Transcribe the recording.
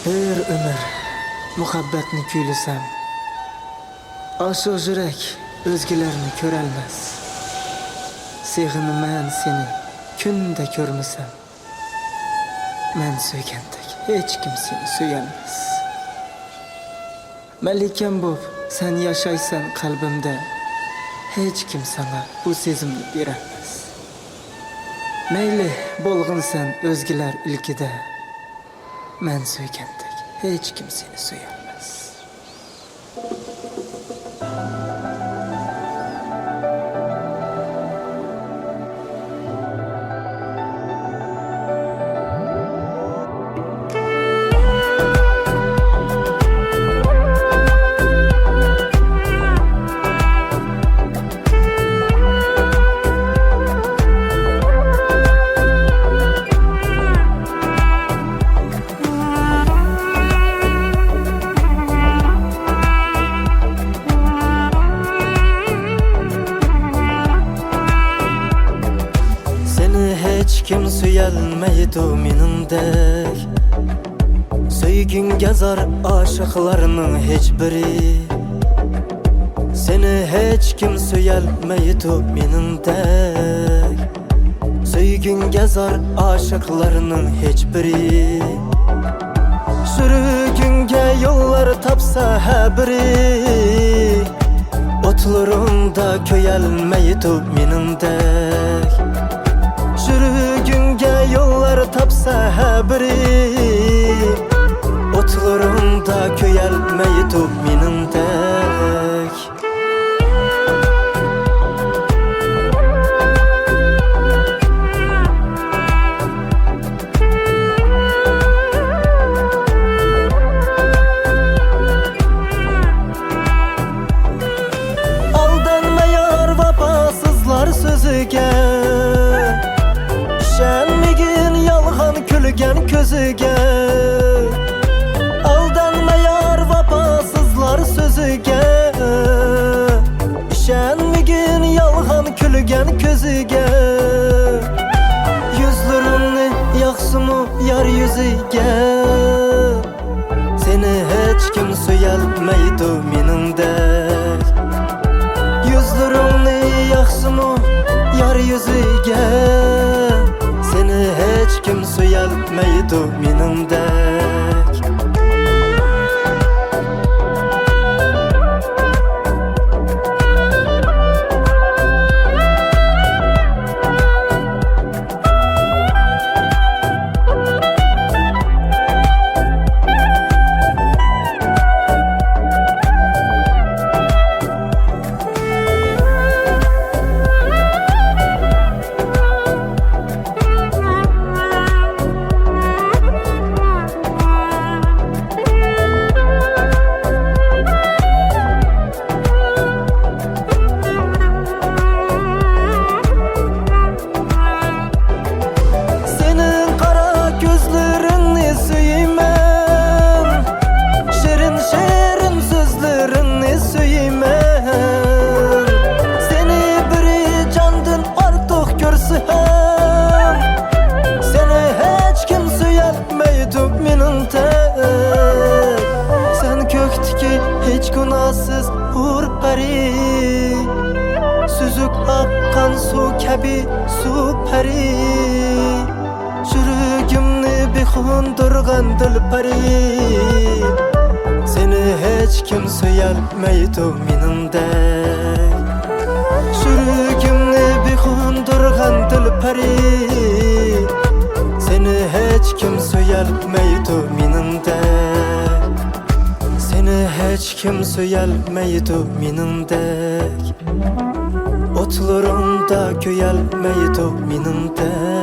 Bir ömür muhabbetini küylüsem, aşık yürek özgülerini körelmez. Sevgini men seni künde körmüsem, men söygендek hiç kimseni söyelmez. Melikem bop sen yaşaysan kalbimde, hiç kim sana bu sezimni beremez. Meyli bolğun sen özgüler ilkide, men söygендek hiç kimseni söyelmez. Hiç kim söyelmeydi menimdek. Söygün gezar aşıklarının hiçbiri. Seni hiç kim söyelmeydi menimdek. Söygün gezar aşıklarının hiçbiri. Sürgünge yollar tapsa her biri. Otlarımda köyelmeydi menimdek. Sürgünge yollar tapsa her biri. Otlarımda köyelmeydi menimdek. Aldanmayar vefasızlar sözüge, İşenmegin yalğan külgen közüge. Aldanmayar vefasızlar sözüge, İşenmegin yalğan külgen közüge. Yüzlerini yaksımı yar yüzüge. Seni hiç kim söyelmeydi menimdek. Yüzlerini yaksımı yar yüzüge. Seni hiç kim söyelmeydi menimdek. Sen kökteki hiç günahsız hurperi. Süzük akkan su kabi su peri. Sürgümni bihundurgan dilperi. Seni hiç kim söyelmeydi menimdek. Sürgümni bihundurgan dilperi. Seni hiç kim söyelmeydi menimdek. Seni hiç kim söyelmeydi menimdek. Otlarımda köyelmeydi menimdek.